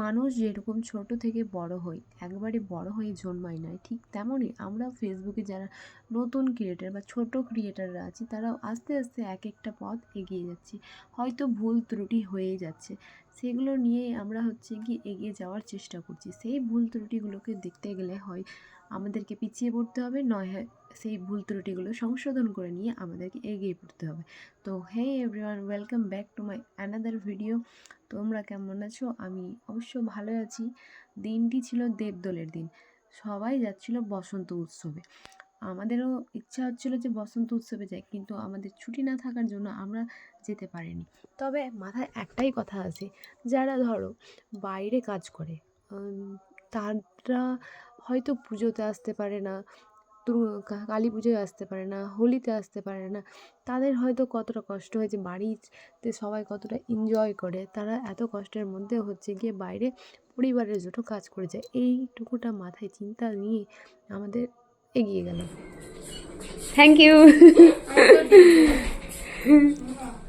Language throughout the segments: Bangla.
মানুষ যেরকম ছোট থেকে বড় হয়, একবারে বড় হয়ে জন্মায় না, ঠিক তেমনই আমরা ফেসবুকে যারা নতুন ক্রিয়েটার বা ছোট ক্রিয়েটাররা আছি তারাও আস্তে আস্তে এক একটা পথ এগিয়ে যাচ্ছি। হয়তো ভুল ত্রুটি হয়ে যাচ্ছে, সেগুলো নিয়ে আমরা কি এগিয়ে যাওয়ার চেষ্টা করছি। সেই ভুল ত্রুটিগুলোকে দেখতে গেলে হয় আমাদেরকে পিছিয়ে পড়তে হবে, নয় হয় সেই ভুল ত্রুটিগুলো সংশোধন করে নিয়ে আমাদেরকে এগিয়ে পড়তে হবে। তো hey everyone, welcome back to my another video. তোমরা কেমন আছো? আমি অবশ্য ভালো আছি। দিনটি ছিল দেবদোলের দিন, সবাই যাচ্ছিল বসন্ত উৎসবে। আমাদেরও ইচ্ছা হচ্ছিল যে বসন্ত উৎসবে যাই, কিন্তু আমাদের ছুটি না থাকার জন্য আমরা যেতে পারিনি। তবে মাথায় একটাই কথা আছে, যারা ধরো বাইরে কাজ করে তারা হয়তো পুজোতে আসতে পারে না, কালী পুজোয় আসতে পারে না, হোলিতে আসতে পারে না। তাদের হয়তো কতটা কষ্ট হয়েছে, বাড়িতে সবাই কতটা এনজয় করে, তারা এত কষ্টের মধ্যে বাইরে পরিবারের জন্য কাজ করে যায়। এইটুকুটা মাথায় চিন্তা নিয়ে আমাদের এগিয়ে গেল। থ্যাংক ইউ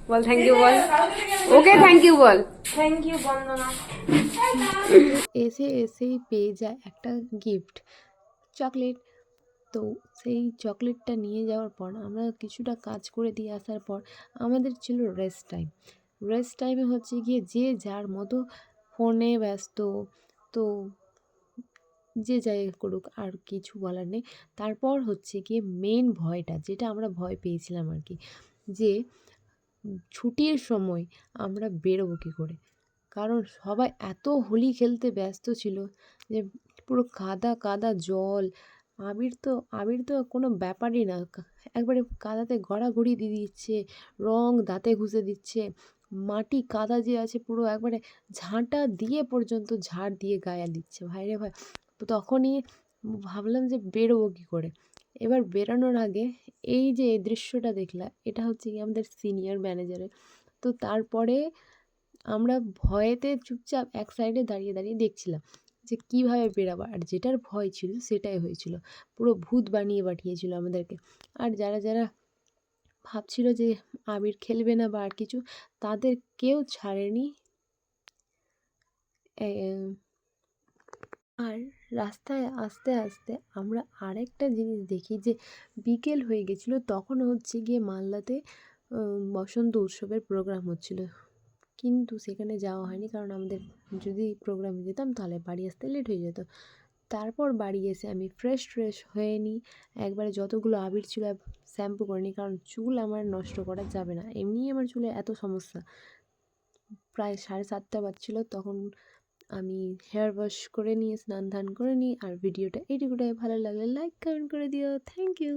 বল, থ্যাংক ইউ বল, ওকে থ্যাংক ইউ বল, থ্যাংক ইউ বন্দনা। এসেই পেয়ে যায় একটা গিফট, চকলেট। তো সেই চকলেটটা নিয়ে যাওয়ার পর আমরা কিছুটা কাজ করে দিয়ে আসার পর আমাদের ছিল রেস্ট টাইম। রেস্ট টাইমে যে যার মতো ফোনে ব্যস্ত। তো যে যাই করুক, আর কিছু বলার নেই। তারপর মেন ভয়টা, যেটা আমরা ভয় পেয়েছিলাম যে ছুটির সময় আমরা বেরোবো কী করে। কারণ সবাই এত হোলি খেলতে ব্যস্ত ছিল যে পুরো কাদা কাদা জল। আবির তো কোনো ব্যাপারই না, একবারে কাদাতে গড়াগড়ি দিয়ে দিচ্ছে, রং দাঁতে ঘুষে দিচ্ছে, মাটি কাদা যে আছে পুরো একবারে ঝাঁটা দিয়ে পর্যন্ত ঝাড় দিয়ে গায়ে দিচ্ছে। ভাই রে ভাই, তখনই ভাবলাম যে বেরোবো কী করে। এবার বেরানোর আগে এই যে দৃশ্যটা দেখলাম, এটা আমাদের সিনিয়র ম্যানেজারের। তো তারপরে আমরা ভয়েতে চুপচাপ এক সাইডে দাঁড়িয়ে দাঁড়িয়ে দেখছিলাম যে কীভাবে বেরাবো। আর যেটার ভয় ছিল সেটাই হয়েছিল, পুরো ভূত বানিয়ে পাঠিয়েছিল আমাদেরকে। আর যারা যারা ভাবছিল যে আবির খেলবে না বা আর কিছু, তাদের কেউ ছাড়েনি। আর রাস্তায় আস্তে আস্তে আমরা আরেকটা জিনিস দেখি যে বিকেল হয়ে গেছিলো, তখন মালদাতে বসন্ত উৎসবের প্রোগ্রাম হচ্ছিল। কিন্তু সেখানে যাওয়া হয়নি, কারণ আমাদের যদি প্রোগ্রামে যেতাম তাহলে বাড়ি আসতে লেট হয়ে যেত। তারপর বাড়ি এসে আমি ফ্রেশ হয়ে নিই, একবারে যতগুলো আবির ছিল শ্যাম্পু করে নিই, কারণ চুল আমার নষ্ট করা যাবে না। এমনিই আমার চুলে এত সমস্যা। প্রায় 7:30 বাজছিল তখন আমি হেয়ার ওয়াশ করে নিয়ে স্নান ধান করে নিই। আর ভিডিওটা এইটুকুটাই, ভালো লাগলে লাইক কমেন্ট করে দিও। Thank you.